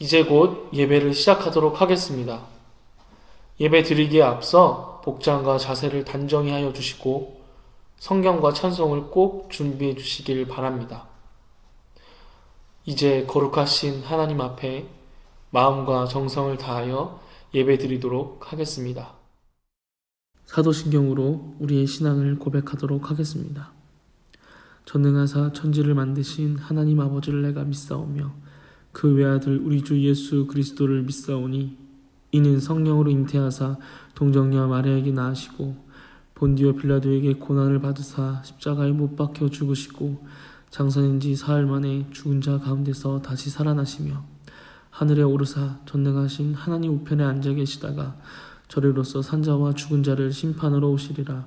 이제 곧 예배를 시작하도록 하겠습니다. 예배 드리기에 앞서 복장과 자세를 단정히 하여 주시고 성경과 찬송을 꼭 준비해 주시길 바랍니다. 이제 거룩하신 하나님 앞에 마음과 정성을 다하여 예배 드리도록 하겠습니다. 사도신경으로 우리의 신앙을 고백하도록 하겠습니다. 전능하사 천지를 만드신 하나님 아버지를 내가 믿사오며 그 외아들 우리 주 예수 그리스도를 믿사오니 이는 성령으로 잉태하사 동정녀 마리아에게 낳으시고 본디오 빌라도에게 고난을 받으사 십자가에 못 박혀 죽으시고 장사된 지 사흘 만에 죽은 자 가운데서 다시 살아나시며 하늘에 오르사 전능하신 하나님 우편에 앉아 계시다가 저리로서 산자와 죽은 자를 심판으로 오시리라.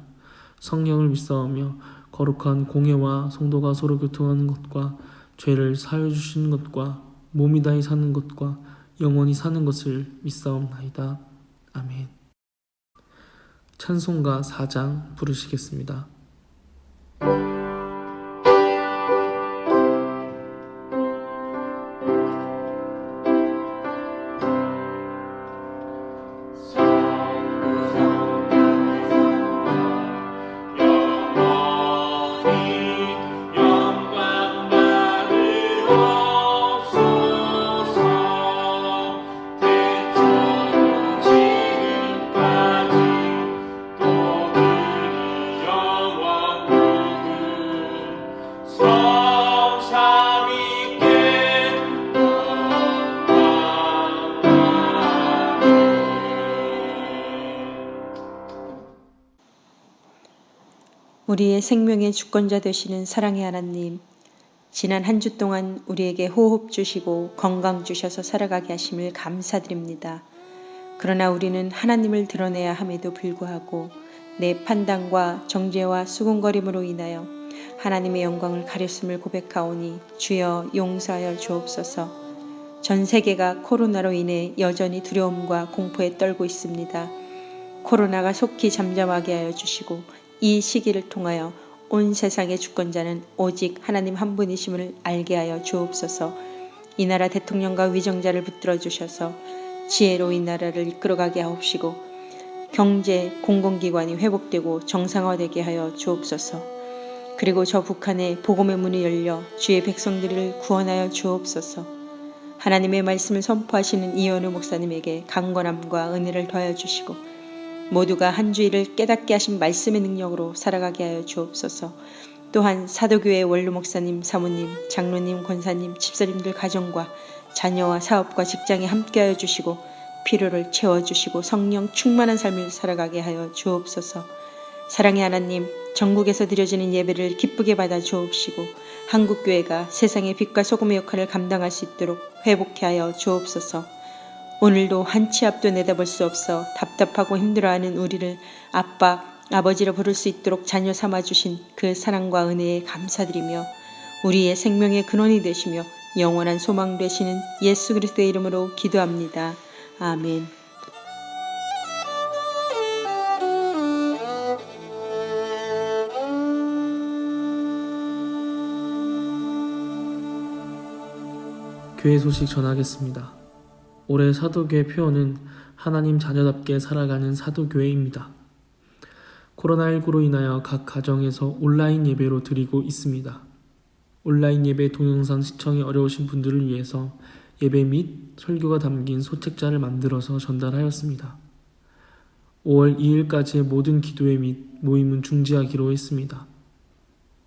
성령을 믿사오며 거룩한 공예와 성도가 서로 교통하는 것과 죄를 사하여 주시는 것과 몸이 다히 사는 것과 영원히 사는 것을 믿사옵나이다. 아멘. 찬송가 4장 부르시겠습니다. 우리의 생명의 주권자 되시는 사랑의 하나님, 지난 한 주 동안 우리에게 호흡 주시고 건강 주셔서 살아가게 하심을 감사드립니다. 그러나 우리는 하나님을 드러내야 함에도 불구하고 내 판단과 정죄와 수군거림으로 인하여 하나님의 영광을 가렸음을 고백하오니 주여 용서하여 주옵소서. 전 세계가 코로나로 인해 여전히 두려움과 공포에 떨고 있습니다. 코로나가 속히 잠잠하게 하여 주시고 이 시기를 통하여 온 세상의 주권자는 오직 하나님 한 분이심을 알게 하여 주옵소서. 이 나라 대통령과 위정자를 붙들어 주셔서 지혜로 이 나라를 이끌어가게 하옵시고 경제, 공공기관이 회복되고 정상화되게 하여 주옵소서. 그리고 저 북한의 복음의 문이 열려 주의 백성들을 구원하여 주옵소서. 하나님의 말씀을 선포하시는 이현우 목사님에게 강건함과 은혜를 더하여 주시고 모두가 한 주일을 깨닫게 하신 말씀의 능력으로 살아가게 하여 주옵소서. 또한 사도교회 원로 목사님, 사모님, 장로님, 권사님, 집사님들 가정과 자녀와 사업과 직장에 함께하여 주시고 필요를 채워주시고 성령 충만한 삶을 살아가게 하여 주옵소서. 사랑의 하나님, 전국에서 드려지는 예배를 기쁘게 받아 주옵시고 한국교회가 세상의 빛과 소금의 역할을 감당할 수 있도록 회복케 하여 주옵소서. 오늘도 한 치 앞도 내다볼 수 없어 답답하고 힘들어하는 우리를 아빠, 아버지로 부를 수 있도록 자녀 삼아주신 그 사랑과 은혜에 감사드리며 우리의 생명의 근원이 되시며 영원한 소망 되시는 예수 그리스도의 이름으로 기도합니다. 아멘. 교회 소식 전하겠습니다. 올해 사도교회 표어는 하나님 자녀답게 살아가는 사도교회입니다. 코로나19로 인하여 각 가정에서 온라인 예배로 드리고 있습니다. 온라인 예배 동영상 시청이 어려우신 분들을 위해서 예배 및 설교가 담긴 소책자를 만들어서 전달하였습니다. 5월 2일까지의 모든 기도회 및 모임은 중지하기로 했습니다.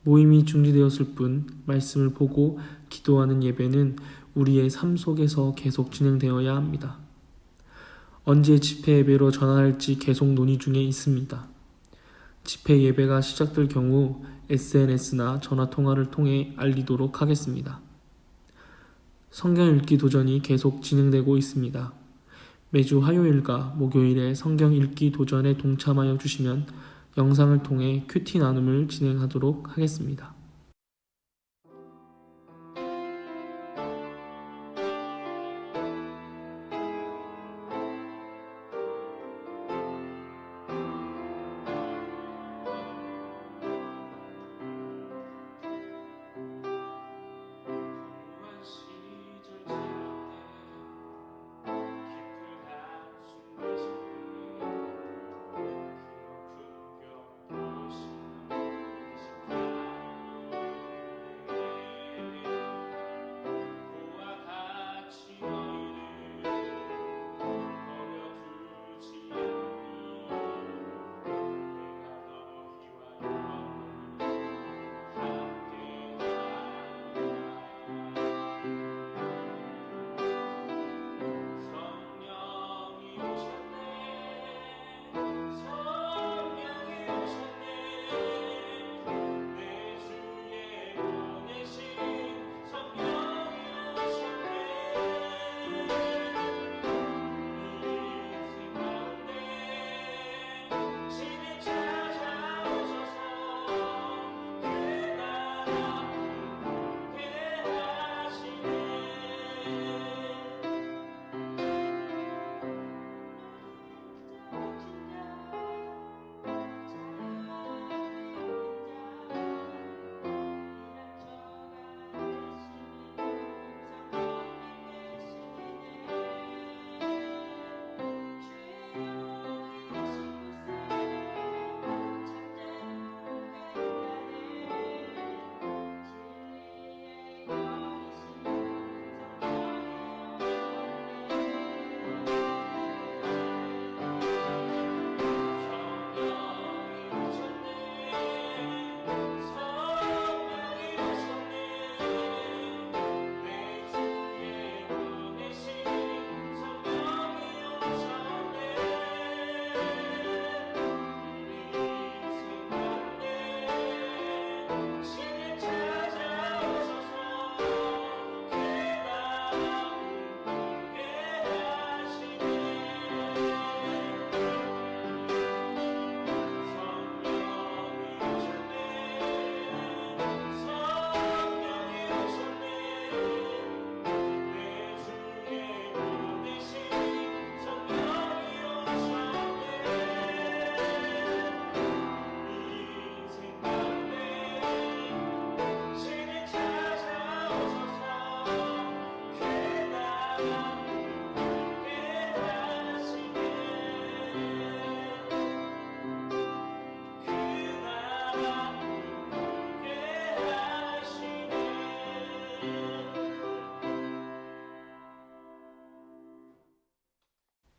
모임이 중지되었을 뿐 말씀을 보고 기도하는 예배는 우리의 삶 속에서 계속 진행되어야 합니다. 언제 집회 예배로 전환할지 계속 논의 중에 있습니다. 집회 예배가 시작될 경우 SNS나 전화통화를 통해 알리도록 하겠습니다. 성경 읽기 도전이 계속 진행되고 있습니다. 매주 화요일과 목요일에 성경 읽기 도전에 동참하여 주시면 영상을 통해 큐티 나눔을 진행하도록 하겠습니다.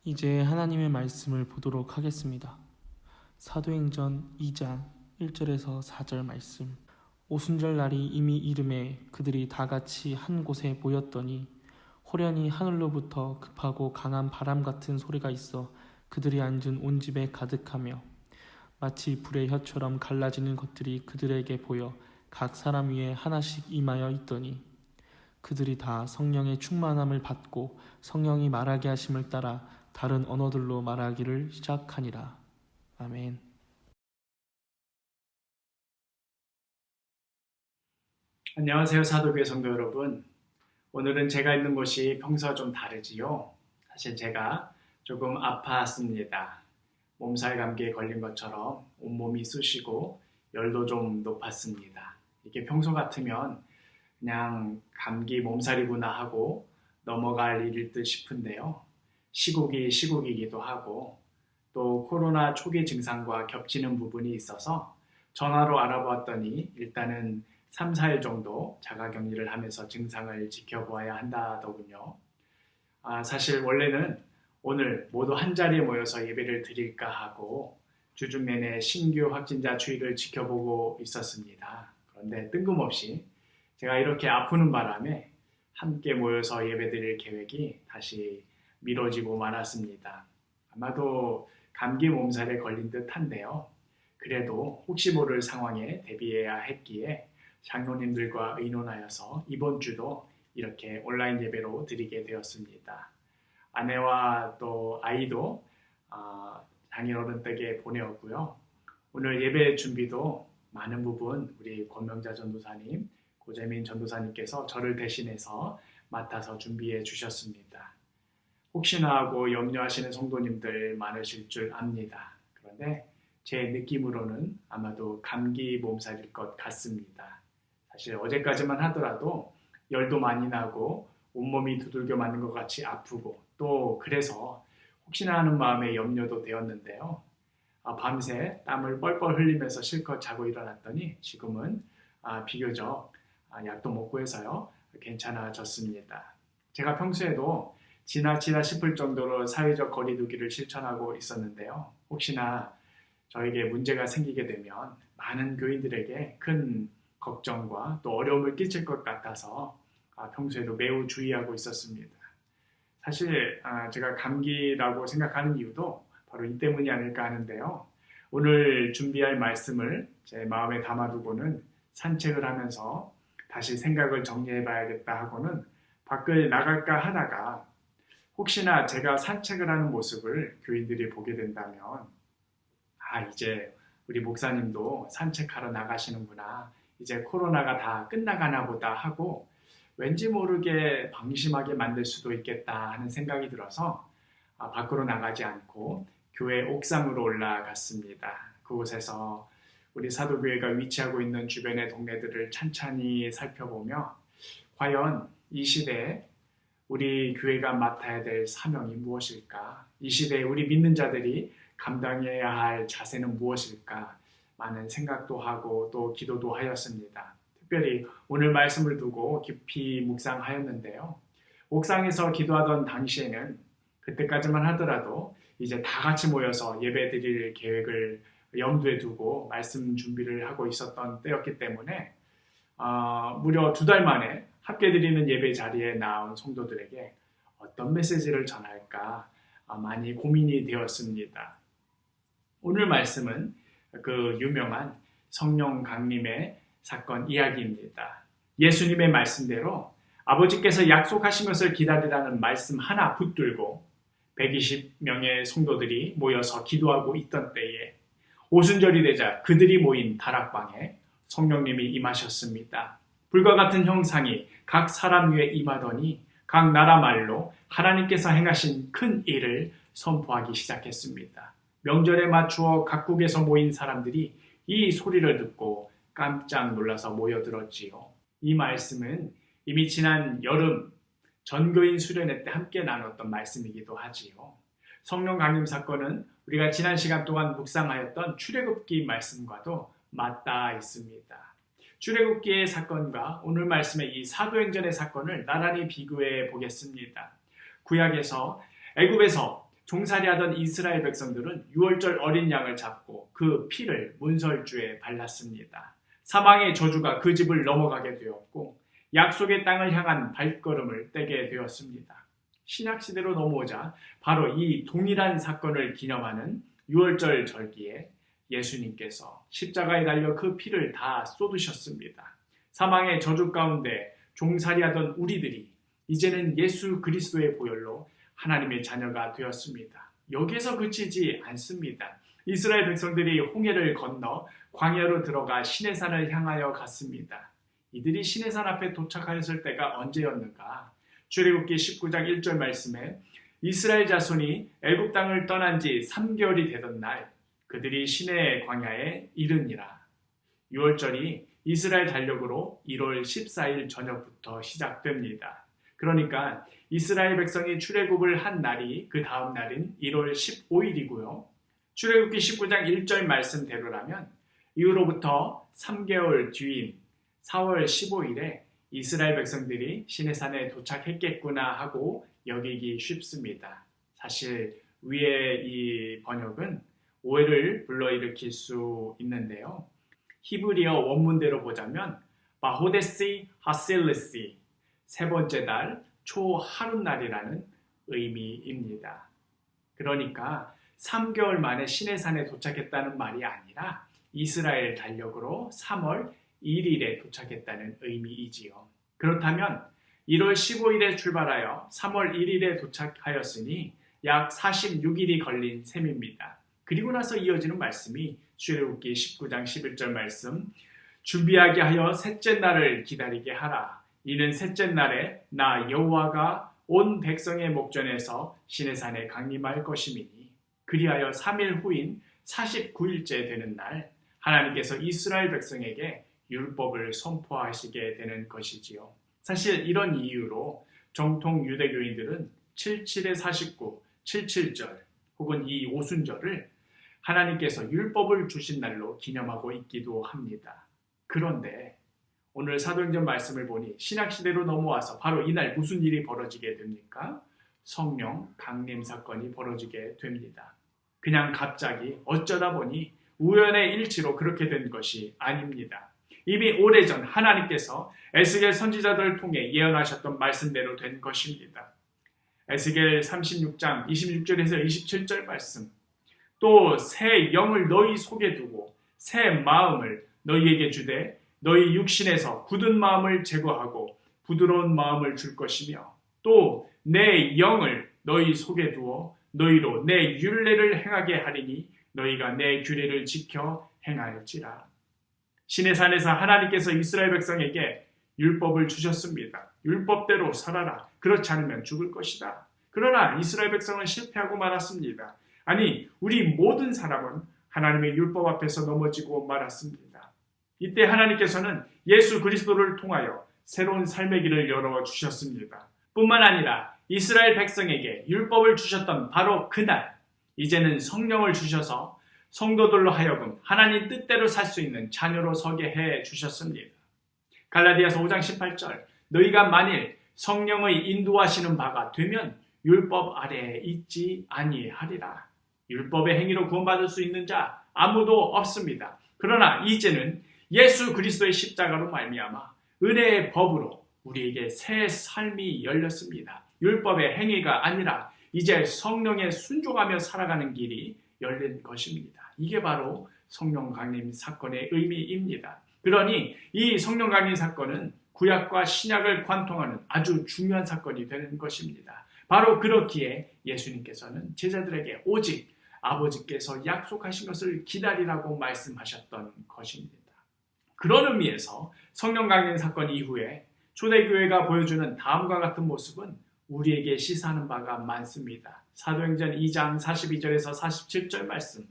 이제 하나님의 말씀을 보도록 하겠습니다. 사도행전 2장 1절에서 4절 말씀. 오순절 날이 이미 이름에 그들이 다 같이 한 곳에 모였더니 호련히 하늘로부터 급하고 강한 바람 같은 소리가 있어 그들이 앉은 온 집에 가득하며 마치 불의 혀처럼 갈라지는 것들이 그들에게 보여 각 사람 위에 하나씩 임하여 있더니 그들이 다 성령의 충만함을 받고 성령이 말하게 하심을 따라 다른 언어들로 말하기를 시작하니라. 아멘. 안녕하세요, 사도교회 성도 여러분. 오늘은 제가 있는 곳이 평소와 좀 다르지요. 사실 제가 조금 아팠습니다. 몸살 감기에 걸린 것처럼 온몸이 쑤시고 열도 좀 높았습니다. 이게 평소 같으면 그냥 감기 몸살이구나 하고 넘어갈 일일 듯 싶은데요. 시국이 시국이기도 하고 또 코로나 초기 증상과 겹치는 부분이 있어서 전화로 알아보았더니 일단은 3, 4일 정도 자가격리를 하면서 증상을 지켜보아야 한다더군요. 사실 원래는 오늘 모두 한자리에 모여서 예배를 드릴까 하고 주중 내내 신규 확진자 추이를 지켜보고 있었습니다. 그런데 뜬금없이 제가 이렇게 아프는 바람에 함께 모여서 예배 드릴 계획이 다시 미뤄지고 말았습니다. 아마도 감기 몸살에 걸린 듯한데요. 그래도 혹시 모를 상황에 대비해야 했기에 장로님들과 의논하여서 이번 주도 이렇게 온라인 예배로 드리게 되었습니다. 아내와 또 아이도 장인어른 댁에 보내었고요. 오늘 예배 준비도 많은 부분 우리 권명자 전도사님, 고재민 전도사님께서 저를 대신해서 맡아서 준비해 주셨습니다. 혹시나 하고 염려하시는 성도님들 많으실 줄 압니다. 그런데 제 느낌으로는 아마도 감기 몸살일 것 같습니다. 사실 어제까지만 하더라도 열도 많이 나고 온몸이 두들겨 맞는 것 같이 아프고 또 그래서 혹시나 하는 마음에 염려도 되었는데요. 밤새 땀을 뻘뻘 흘리면서 실컷 자고 일어났더니 지금은 비교적 약도 먹고 해서요 괜찮아졌습니다. 제가 평소에도 지나치다 싶을 정도로 사회적 거리두기를 실천하고 있었는데요. 혹시나 저에게 문제가 생기게 되면 많은 교인들에게 큰 걱정과 또 어려움을 끼칠 것 같아서 평소에도 매우 주의하고 있었습니다. 사실 제가 감기라고 생각하는 이유도 바로 이 때문이 아닐까 하는데요. 오늘 준비할 말씀을 제 마음에 담아두고는 산책을 하면서 다시 생각을 정리해 봐야겠다 하고는 밖을 나갈까 하다가 혹시나 제가 산책을 하는 모습을 교인들이 보게 된다면 이제 우리 목사님도 산책하러 나가시는구나. 이제 코로나가 다 끝나가나 보다 하고 왠지 모르게 방심하게 만들 수도 있겠다 하는 생각이 들어서 밖으로 나가지 않고 교회 옥상으로 올라갔습니다. 그곳에서 우리 사도교회가 위치하고 있는 주변의 동네들을 찬찬히 살펴보며 과연 이 시대에 우리 교회가 맡아야 될 사명이 무엇일까? 이 시대에 우리 믿는 자들이 감당해야 할 자세는 무엇일까? 많은 생각도 하고 또 기도도 하였습니다. 특별히 오늘 말씀을 두고 깊이 묵상하였는데요. 옥상에서 기도하던 당시에는 그때까지만 하더라도 이제 다 같이 모여서 예배 드릴 계획을 염두에 두고 말씀 준비를 하고 있었던 때였기 때문에 무려 2달 만에 함께 드리는 예배 자리에 나온 성도들에게 어떤 메시지를 전할까 많이 고민이 되었습니다. 오늘 말씀은 그 유명한 성령 강림의 사건 이야기입니다. 예수님의 말씀대로 아버지께서 약속하신 것을 기다리라는 말씀 하나 붙들고 120명의 성도들이 모여서 기도하고 있던 때에 오순절이 되자 그들이 모인 다락방에 성령님이 임하셨습니다. 불과 같은 형상이 각 사람 위에 임하더니 각 나라 말로 하나님께서 행하신 큰 일을 선포하기 시작했습니다. 명절에 맞추어 각국에서 모인 사람들이 이 소리를 듣고 깜짝 놀라서 모여들었지요. 이 말씀은 이미 지난 여름 전교인 수련회 때 함께 나눴던 말씀이기도 하지요. 성령 강림 사건은 우리가 지난 시간 동안 묵상하였던 출애굽기 말씀과도 맞닿아 있습니다. 출애굽기의 사건과 오늘 말씀의 이 사도행전의 사건을 나란히 비교해 보겠습니다. 구약에서 애굽에서 종살이하던 이스라엘 백성들은 유월절 어린 양을 잡고 그 피를 문설주에 발랐습니다. 사망의 저주가 그 집을 넘어가게 되었고 약속의 땅을 향한 발걸음을 떼게 되었습니다. 신약시대로 넘어오자 바로 이 동일한 사건을 기념하는 유월절 절기에 예수님께서 십자가에 달려 그 피를 다 쏟으셨습니다. 사망의 저주 가운데 종살이하던 우리들이 이제는 예수 그리스도의 보혈로 하나님의 자녀가 되었습니다. 여기에서 그치지 않습니다. 이스라엘 백성들이 홍해를 건너 광야로 들어가 시내산을 향하여 갔습니다. 이들이 시내산 앞에 도착하였을 때가 언제였는가? 출애굽기 19장 1절 말씀에 이스라엘 자손이 애굽 땅을 떠난 지 3개월이 되던 날 그들이 시내 광야에 이르니라. 유월절이 이스라엘 달력으로 1월 14일 저녁부터 시작됩니다. 그러니까 이스라엘 백성이 출애굽을 한 날이 그 다음 날인 1월 15일이고요. 출애굽기 19장 1절 말씀대로라면 이후로부터 3개월 뒤인 4월 15일에 이스라엘 백성들이 시내산에 도착했겠구나 하고 여기기 쉽습니다. 사실 위의 이 번역은 오해를 불러일으킬 수 있는데요. 히브리어 원문대로 보자면 바호데시 하실리시 세 번째 달 초하룻날이라는 의미입니다. 그러니까 3개월 만에 시내산에 도착했다는 말이 아니라 이스라엘 달력으로 3월 1일에 도착했다는 의미이지요. 그렇다면 1월 15일에 출발하여 3월 1일에 도착하였으니 약 46일이 걸린 셈입니다. 그리고 나서 이어지는 말씀이 출애굽기 19장 11절 말씀 준비하게 하여 셋째 날을 기다리게 하라. 이는 셋째 날에 나 여호와가 온 백성의 목전에서 시내산에 강림할 것임이니 그리하여 3일 후인 49일째 되는 날 하나님께서 이스라엘 백성에게 율법을 선포하시게 되는 것이지요. 사실 이런 이유로 정통 유대교인들은 77에 49, 77절 혹은 이 오순절을 하나님께서 율법을 주신 날로 기념하고 있기도 합니다. 그런데 오늘 사도행전 말씀을 보니 신약시대로 넘어와서 바로 이날 무슨 일이 벌어지게 됩니까? 성령 강림 사건이 벌어지게 됩니다. 그냥 갑자기 어쩌다 보니 우연의 일치로 그렇게 된 것이 아닙니다. 이미 오래전 하나님께서 에스겔 선지자들을 통해 예언하셨던 말씀대로 된 것입니다. 에스겔 36장 26절에서 27절 말씀 또 새 영을 너희 속에 두고 새 마음을 너희에게 주되 너희 육신에서 굳은 마음을 제거하고 부드러운 마음을 줄 것이며 또 내 영을 너희 속에 두어 너희로 내 율례를 행하게 하리니 너희가 내 규례를 지켜 행할지라. 시내산에서 하나님께서 이스라엘 백성에게 율법을 주셨습니다. 율법대로 살아라. 그렇지 않으면 죽을 것이다. 그러나 이스라엘 백성은 실패하고 말았습니다. 아니 우리 모든 사람은 하나님의 율법 앞에서 넘어지고 말았습니다. 이때 하나님께서는 예수 그리스도를 통하여 새로운 삶의 길을 열어주셨습니다. 뿐만 아니라 이스라엘 백성에게 율법을 주셨던 바로 그날 이제는 성령을 주셔서 성도들로 하여금 하나님 뜻대로 살 수 있는 자녀로 서게 해 주셨습니다. 갈라디아서 5장 18절 너희가 만일 성령의 인도하시는 바가 되면 율법 아래에 있지 아니하리라. 율법의 행위로 구원받을 수 있는 자 아무도 없습니다. 그러나 이제는 예수 그리스도의 십자가로 말미암아 은혜의 법으로 우리에게 새 삶이 열렸습니다. 율법의 행위가 아니라 이제 성령에 순종하며 살아가는 길이 열린 것입니다. 이게 바로 성령 강림 사건의 의미입니다. 그러니 이 성령 강림 사건은 구약과 신약을 관통하는 아주 중요한 사건이 되는 것입니다. 바로 그렇기에 예수님께서는 제자들에게 오직 아버지께서 약속하신 것을 기다리라고 말씀하셨던 것입니다. 그런 의미에서 성령 강림 사건 이후에 초대교회가 보여주는 다음과 같은 모습은 우리에게 시사하는 바가 많습니다. 사도행전 2장 42절에서 47절 말씀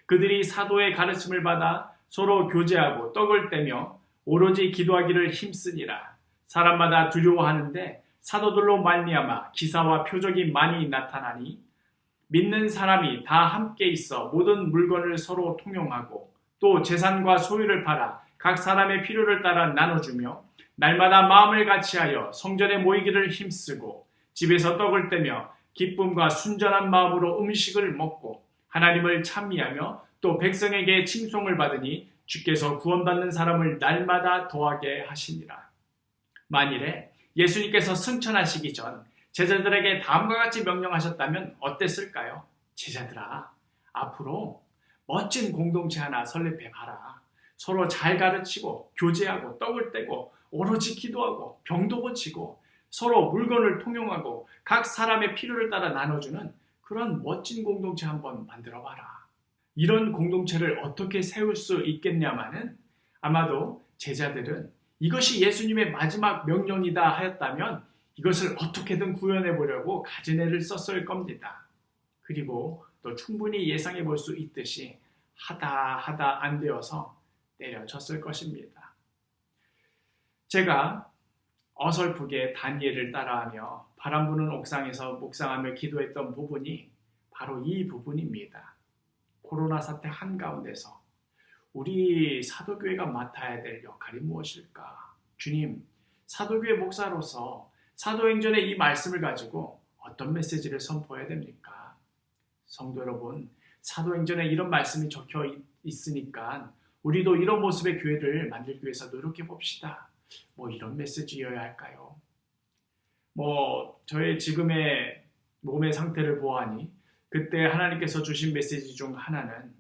그들이 사도의 가르침을 받아 서로 교제하고 떡을 떼며 오로지 기도하기를 힘쓰니라. 사람마다 두려워하는데 사도들로 말미암아 기사와 표적이 많이 나타나니 믿는 사람이 다 함께 있어 모든 물건을 서로 통용하고 또 재산과 소유를 팔아 각 사람의 필요를 따라 나눠주며 날마다 마음을 같이하여 성전에 모이기를 힘쓰고 집에서 떡을 떼며 기쁨과 순전한 마음으로 음식을 먹고 하나님을 찬미하며 또 백성에게 칭송을 받으니 주께서 구원받는 사람을 날마다 더하게 하시니라. 만일에 예수님께서 승천하시기 전 제자들에게 다음과 같이 명령하셨다면 어땠을까요? 제자들아, 앞으로 멋진 공동체 하나 설립해봐라. 서로 잘 가르치고 교제하고 떡을 떼고 오로지 기도하고 병도 고치고 서로 물건을 통용하고 각 사람의 필요를 따라 나눠주는 그런 멋진 공동체 한번 만들어봐라. 이런 공동체를 어떻게 세울 수 있겠냐마는 아마도 제자들은 이것이 예수님의 마지막 명령이다 하였다면 이것을 어떻게든 구현해 보려고 가진 애를 썼을 겁니다. 그리고 또 충분히 예상해 볼 수 있듯이 하다 안 되어서 때려쳤을 것입니다. 제가 어설프게 다니엘을 따라하며 바람 부는 옥상에서 묵상하며 기도했던 부분이 바로 이 부분입니다. 코로나 사태 한가운데서 우리 사도교회가 맡아야 될 역할이 무엇일까? 주님, 사도교회 목사로서 사도행전의 이 말씀을 가지고 어떤 메시지를 선포해야 됩니까? 성도 여러분, 사도행전에 이런 말씀이 적혀 있으니까 우리도 이런 모습의 교회를 만들기 위해서 노력해 봅시다. 이런 메시지여야 할까요? 저의 지금의 몸의 상태를 보아하니 그때 하나님께서 주신 메시지 중 하나는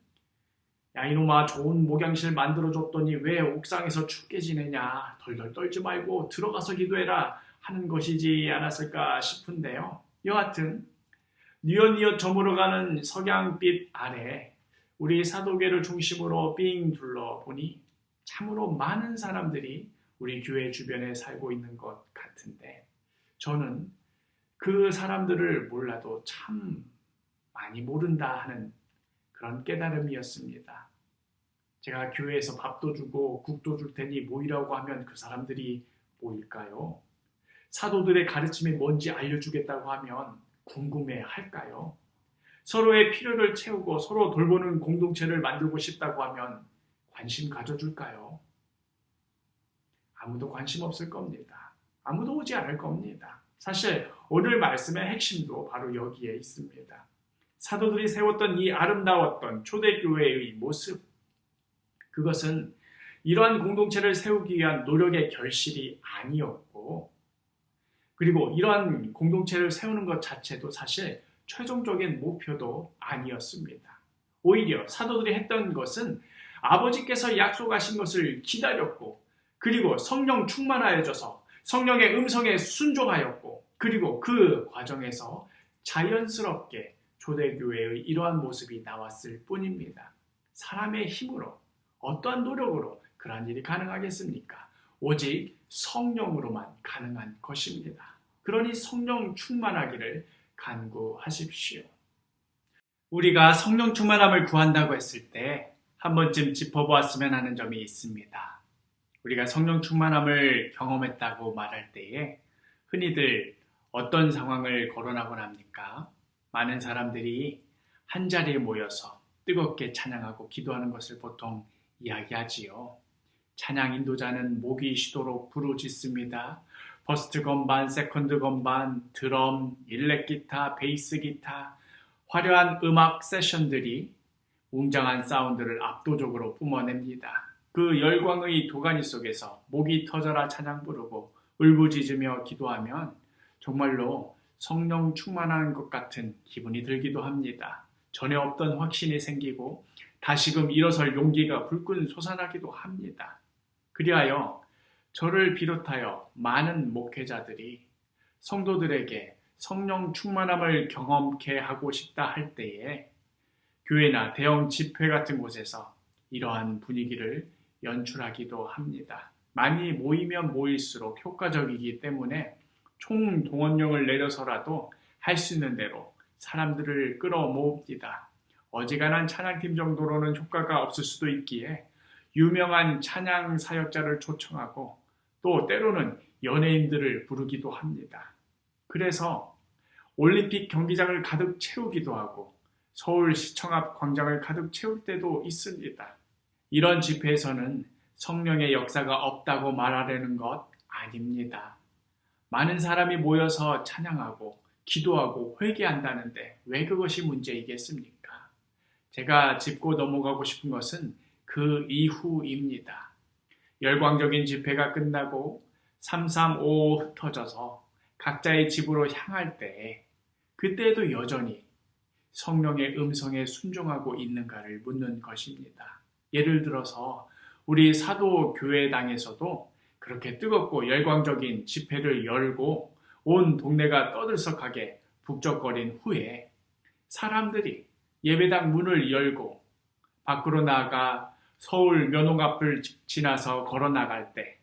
야 이놈아 좋은 목양실 만들어줬더니 왜 옥상에서 춥게 지내냐 덜덜 떨지 말고 들어가서 기도해라 하는 것이지 않았을까 싶은데요. 여하튼 뉘엿뉘엿 저물어가는 석양빛 아래 우리 사도교회를 중심으로 삥 둘러보니 참으로 많은 사람들이 우리 교회 주변에 살고 있는 것 같은데 저는 그 사람들을 몰라도 참 많이 모른다 하는 그런 깨달음이었습니다. 제가 교회에서 밥도 주고 국도 줄 테니 모이라고 하면 그 사람들이 모일까요? 사도들의 가르침이 뭔지 알려주겠다고 하면 궁금해 할까요? 서로의 필요를 채우고 서로 돌보는 공동체를 만들고 싶다고 하면 관심 가져줄까요? 아무도 관심 없을 겁니다. 아무도 오지 않을 겁니다. 사실 오늘 말씀의 핵심도 바로 여기에 있습니다. 사도들이 세웠던 이 아름다웠던 초대교회의 모습, 그것은 이러한 공동체를 세우기 위한 노력의 결실이 아니었고 그리고 이러한 공동체를 세우는 것 자체도 사실 최종적인 목표도 아니었습니다. 오히려 사도들이 했던 것은 아버지께서 약속하신 것을 기다렸고 그리고 성령 충만하여져서 성령의 음성에 순종하였고 그리고 그 과정에서 자연스럽게 초대교회의 이러한 모습이 나왔을 뿐입니다. 사람의 힘으로 어떠한 노력으로 그러한 일이 가능하겠습니까? 오직 성령으로만 가능한 것입니다. 그러니 성령 충만하기를 간구하십시오. 우리가 성령 충만함을 구한다고 했을 때 한 번쯤 짚어보았으면 하는 점이 있습니다. 우리가 성령 충만함을 경험했다고 말할 때에 흔히들 어떤 상황을 거론하곤 합니까? 많은 사람들이 한자리에 모여서 뜨겁게 찬양하고 기도하는 것을 보통 이야기하지요. 찬양 인도자는 목이 쉬도록 부르짖습니다. 퍼스트 건반, 세컨드 건반, 드럼, 일렉 기타, 베이스 기타, 화려한 음악 세션들이 웅장한 사운드를 압도적으로 뿜어냅니다. 그 열광의 도가니 속에서 목이 터져라 찬양 부르고 울부짖으며 기도하면 정말로 성령 충만한 것 같은 기분이 들기도 합니다. 전에 없던 확신이 생기고 다시금 일어설 용기가 불끈 솟아나기도 합니다. 그리하여 저를 비롯하여 많은 목회자들이 성도들에게 성령 충만함을 경험케 하고 싶다 할 때에 교회나 대형 집회 같은 곳에서 이러한 분위기를 연출하기도 합니다. 많이 모이면 모일수록 효과적이기 때문에 총동원령을 내려서라도 할 수 있는 대로 사람들을 끌어모읍니다. 어지간한 찬양팀 정도로는 효과가 없을 수도 있기에 유명한 찬양 사역자를 초청하고 또 때로는 연예인들을 부르기도 합니다. 그래서 올림픽 경기장을 가득 채우기도 하고 서울시청 앞 광장을 가득 채울 때도 있습니다. 이런 집회에서는 성령의 역사가 없다고 말하려는 것 아닙니다. 많은 사람이 모여서 찬양하고 기도하고 회개한다는데 왜 그것이 문제이겠습니까? 제가 짚고 넘어가고 싶은 것은 그 이후입니다. 열광적인 집회가 끝나고 335 흩어져서 각자의 집으로 향할 때 그때에도 여전히 성령의 음성에 순종하고 있는가를 묻는 것입니다. 예를 들어서 우리 사도교회당에서도 그렇게 뜨겁고 열광적인 집회를 열고 온 동네가 떠들썩하게 북적거린 후에 사람들이 예배당 문을 열고 밖으로 나가 서울 면옥 앞을 지나서 걸어 나갈 때,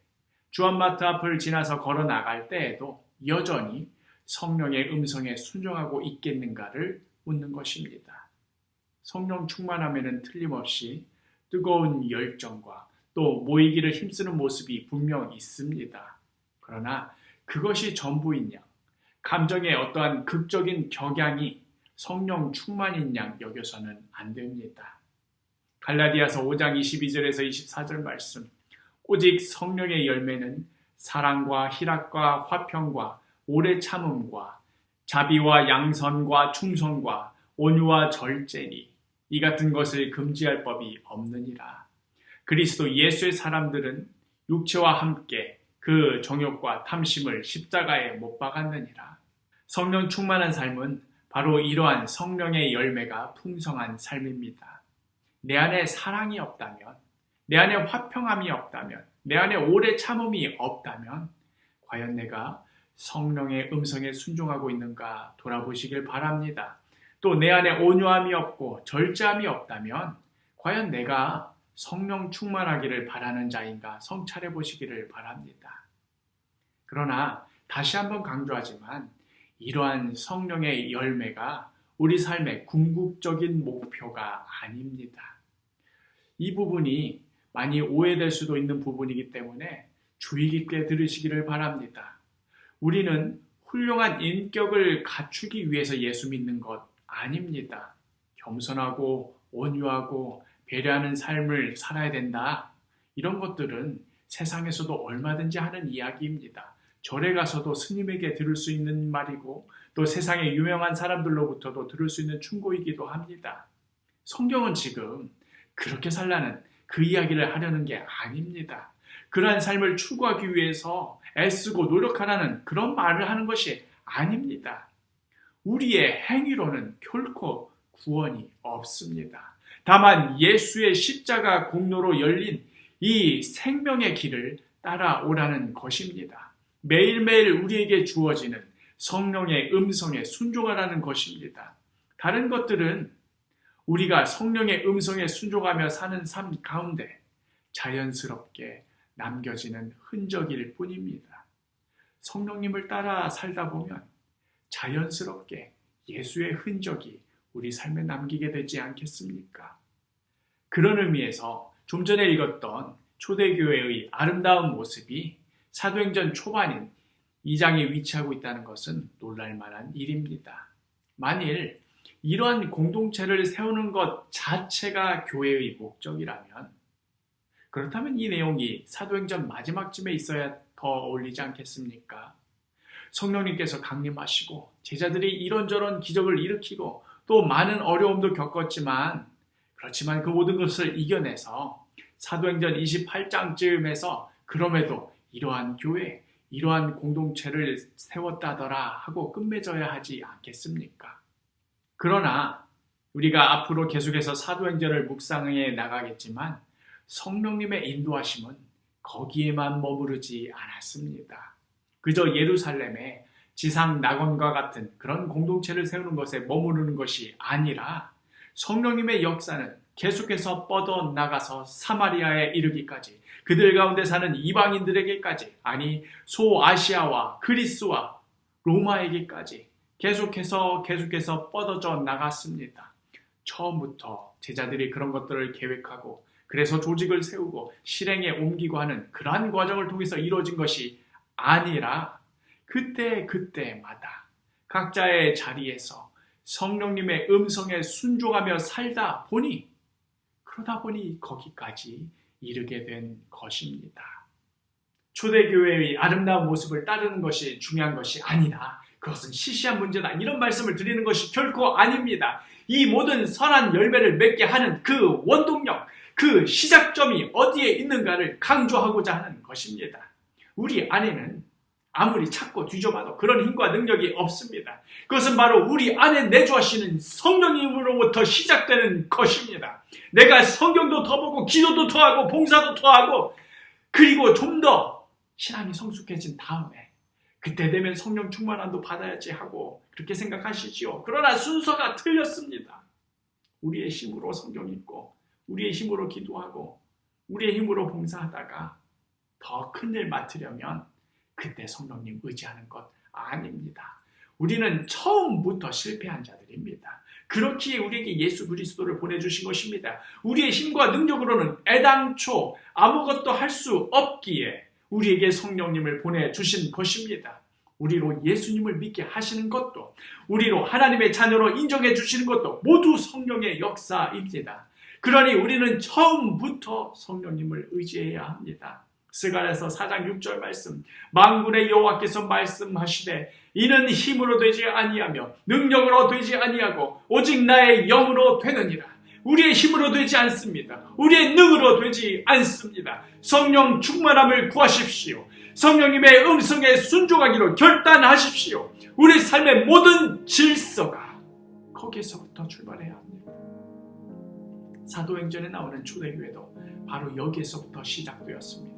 주안마트 앞을 지나서 걸어 나갈 때에도 여전히 성령의 음성에 순종하고 있겠는가를 묻는 것입니다. 성령 충만함에는 틀림없이 뜨거운 열정과 또 모이기를 힘쓰는 모습이 분명 있습니다. 그러나 그것이 전부인 양, 감정의 어떠한 극적인 격양이 성령 충만인 양 여겨서는 안 됩니다. 갈라디아서 5장 22절에서 24절 말씀, 오직 성령의 열매는 사랑과 희락과 화평과 오래 참음과 자비와 양선과 충성과 온유와 절제니 이 같은 것을 금지할 법이 없느니라. 그리스도 예수의 사람들은 육체와 함께 그 정욕과 탐심을 십자가에 못 박았느니라. 성령 충만한 삶은 바로 이러한 성령의 열매가 풍성한 삶입니다. 내 안에 사랑이 없다면, 내 안에 화평함이 없다면, 내 안에 오래 참음이 없다면 과연 내가 성령의 음성에 순종하고 있는가 돌아보시길 바랍니다. 또 내 안에 온유함이 없고 절제함이 없다면 과연 내가 성령 충만하기를 바라는 자인가 성찰해 보시기를 바랍니다. 그러나 다시 한번 강조하지만 이러한 성령의 열매가 우리 삶의 궁극적인 목표가 아닙니다. 이 부분이 많이 오해될 수도 있는 부분이기 때문에 주의 깊게 들으시기를 바랍니다. 우리는 훌륭한 인격을 갖추기 위해서 예수 믿는 것 아닙니다. 겸손하고 온유하고 배려하는 삶을 살아야 된다. 이런 것들은 세상에서도 얼마든지 하는 이야기입니다. 절에 가서도 스님에게 들을 수 있는 말이고 또 세상의 유명한 사람들로부터도 들을 수 있는 충고이기도 합니다. 성경은 지금 그렇게 살라는 그 이야기를 하려는 게 아닙니다. 그러한 삶을 추구하기 위해서 애쓰고 노력하라는 그런 말을 하는 것이 아닙니다. 우리의 행위로는 결코 구원이 없습니다. 다만 예수의 십자가 공로로 열린 이 생명의 길을 따라오라는 것입니다. 매일매일 우리에게 주어지는 성령의 음성에 순종하라는 것입니다. 다른 것들은 우리가 성령의 음성에 순종하며 사는 삶 가운데 자연스럽게 남겨지는 흔적일 뿐입니다. 성령님을 따라 살다 보면 자연스럽게 예수의 흔적이 우리 삶에 남기게 되지 않겠습니까? 그런 의미에서 좀 전에 읽었던 초대교회의 아름다운 모습이 사도행전 초반인 2장에 위치하고 있다는 것은 놀랄만한 일입니다. 만일 이러한 공동체를 세우는 것 자체가 교회의 목적이라면 그렇다면 이 내용이 사도행전 마지막쯤에 있어야 더 어울리지 않겠습니까? 성령님께서 강림하시고 제자들이 이런저런 기적을 일으키고 또 많은 어려움도 겪었지만 그렇지만 그 모든 것을 이겨내서 사도행전 28장쯤에서 그럼에도 이러한 교회, 이러한 공동체를 세웠다더라 하고 끝맺어야 하지 않겠습니까? 그러나 우리가 앞으로 계속해서 사도행전을 묵상해 나가겠지만 성령님의 인도하심은 거기에만 머무르지 않았습니다. 그저 예루살렘에 지상 낙원과 같은 그런 공동체를 세우는 것에 머무르는 것이 아니라 성령님의 역사는 계속해서 뻗어나가서 사마리아에 이르기까지 그들 가운데 사는 이방인들에게까지 아니 소아시아와 그리스와 로마에게까지 계속해서 뻗어져 나갔습니다. 처음부터 제자들이 그런 것들을 계획하고 그래서 조직을 세우고 실행에 옮기고 하는 그러한 과정을 통해서 이루어진 것이 아니라 그때마다 각자의 자리에서 성령님의 음성에 순종하며 살다 보니 그러다 보니 거기까지 이르게 된 것입니다. 초대교회의 아름다운 모습을 따르는 것이 중요한 것이 아니라 그것은 시시한 문제다. 이런 말씀을 드리는 것이 결코 아닙니다. 이 모든 선한 열매를 맺게 하는 그 원동력, 그 시작점이 어디에 있는가를 강조하고자 하는 것입니다. 우리 안에는 아무리 찾고 뒤져봐도 그런 힘과 능력이 없습니다. 그것은 바로 우리 안에 내주하시는 성령님으로부터 시작되는 것입니다. 내가 성경도 더 보고 기도도 더 하고 봉사도 더 하고 그리고 좀 더 신앙이 성숙해진 다음에 그때 되면 성령 충만함도 받아야지 하고 그렇게 생각하시지요. 그러나 순서가 틀렸습니다. 우리의 힘으로 성경 읽고 우리의 힘으로 기도하고 우리의 힘으로 봉사하다가 더 큰 일 맡으려면 그때 성령님 의지하는 것 아닙니다. 우리는 처음부터 실패한 자들입니다. 그렇기에 우리에게 예수 그리스도를 보내주신 것입니다. 우리의 힘과 능력으로는 애당초 아무것도 할 수 없기에 우리에게 성령님을 보내주신 것입니다. 우리로 예수님을 믿게 하시는 것도 우리로 하나님의 자녀로 인정해 주시는 것도 모두 성령의 역사입니다. 그러니 우리는 처음부터 성령님을 의지해야 합니다. 스가랴서 4장 6절 말씀, 만군의 여호와께서 말씀하시되 이는 힘으로 되지 아니하며 능력으로 되지 아니하고 오직 나의 영으로 되느니라. 우리의 힘으로 되지 않습니다. 우리의 능으로 되지 않습니다. 성령 충만함을 구하십시오. 성령님의 음성에 순종하기로 결단하십시오. 우리 삶의 모든 질서가 거기에서부터 출발해야 합니다. 사도행전에 나오는 초대교회도 바로 여기에서부터 시작되었습니다.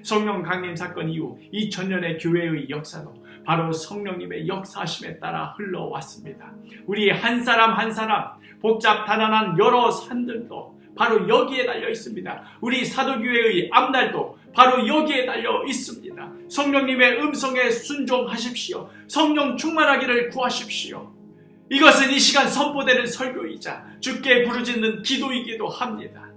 성령 강림 사건 이후 2000년의 교회의 역사도 바로 성령님의 역사하심에 따라 흘러왔습니다. 우리 한 사람 한 사람 복잡다단한 여러 산들도 바로 여기에 달려 있습니다. 우리 사도교회의 앞날도 바로 여기에 달려 있습니다. 성령님의 음성에 순종하십시오. 성령 충만하기를 구하십시오. 이것은 이 시간 선포되는 설교이자 주께 부르짖는 기도이기도 합니다.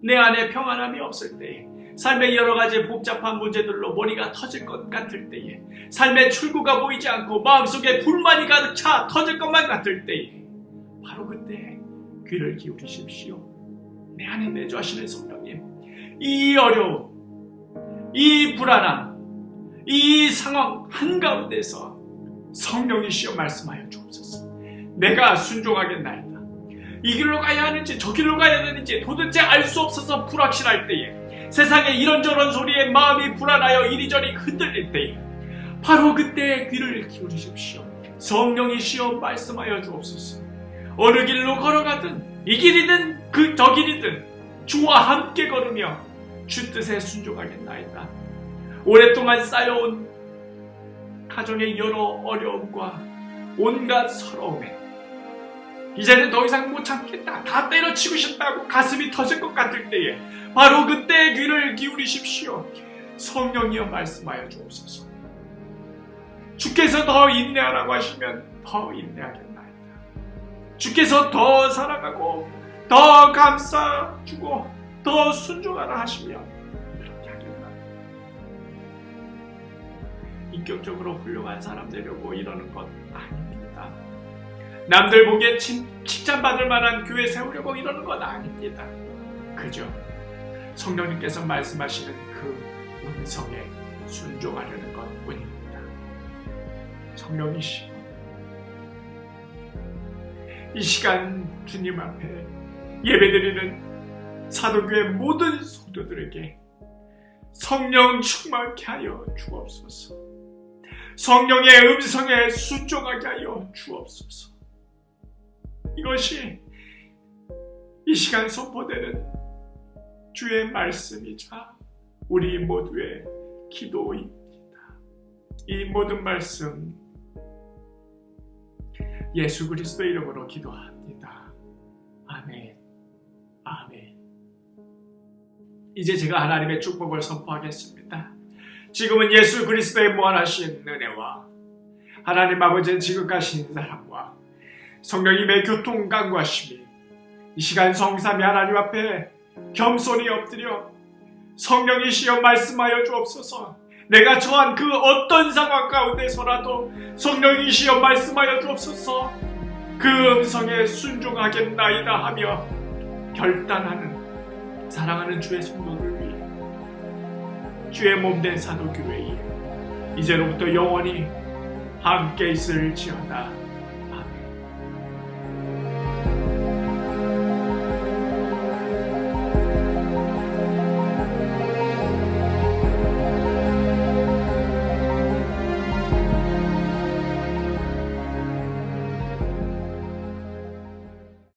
내 안에 평안함이 없을 때에, 삶의 여러 가지 복잡한 문제들로 머리가 터질 것 같을 때에, 삶의 출구가 보이지 않고 마음속에 불만이 가득 차 터질 것만 같을 때에 바로 그때 귀를 기울이십시오. 내 안에 내주하시는 성령님, 이 어려움, 이 불안함, 이 상황 한가운데서 성령이시여 말씀하여 주옵소서. 내가 순종하겠나이다. 이 길로 가야 하는지 저 길로 가야 되는지 도대체 알 수 없어서 불확실할 때에, 세상에 이런저런 소리에 마음이 불안하여 이리저리 흔들릴 때에 바로 그때 귀를 기울이십시오. 성령이시여 말씀하여 주옵소서. 어느 길로 걸어가든 이 길이든 저 길이든 주와 함께 걸으며 주 뜻에 순종하겠나이다. 오랫동안 쌓여온 가정의 여러 어려움과 온갖 서러움에 이제는 더 이상 못 참겠다, 다 때려치고 싶다고 가슴이 터질 것 같을 때에 바로 그때 귀를 기울이십시오. 성령이여 말씀하여 주옵소서. 주께서 더 인내하라고 하시면 더 인내하겠나이다. 주께서 더 사랑하고 더 감싸주고 더 순종하라 하시면 그렇게 하겠나이다. 인격적으로 훌륭한 사람 되려고 이러는 것 아닙니다. 남들 보기에 칭찬받을 만한 교회 세우려고 이러는 건 아닙니다. 그저 성령님께서 말씀하시는 그 음성에 순종하려는 것뿐입니다. 성령이시여, 이 시간 주님 앞에 예배드리는 사도교회 모든 성도들에게 성령 충만케 하여 주옵소서. 성령의 음성에 순종하게 하여 주옵소서. 이것이 이 시간 선포되는 주의 말씀이자 우리 모두의 기도입니다. 이 모든 말씀 예수 그리스도의 이름으로 기도합니다. 아멘. 아멘. 이제 제가 하나님의 축복을 선포하겠습니다. 지금은 예수 그리스도의 무한하신 은혜와 하나님 아버지의 지극하신 사랑과 성령님의 교통강구하심이 이 시간 성삼위 하나님 앞에 겸손히 엎드려 성령이시여 말씀하여 주옵소서. 내가 처한 그 어떤 상황 가운데서라도 성령이시여 말씀하여 주옵소서. 그 음성에 순종하겠나이다 하며 결단하는 사랑하는 주의 성도들 위해 주의 몸된 사도교회에 이제로부터 영원히 함께 있을지어다.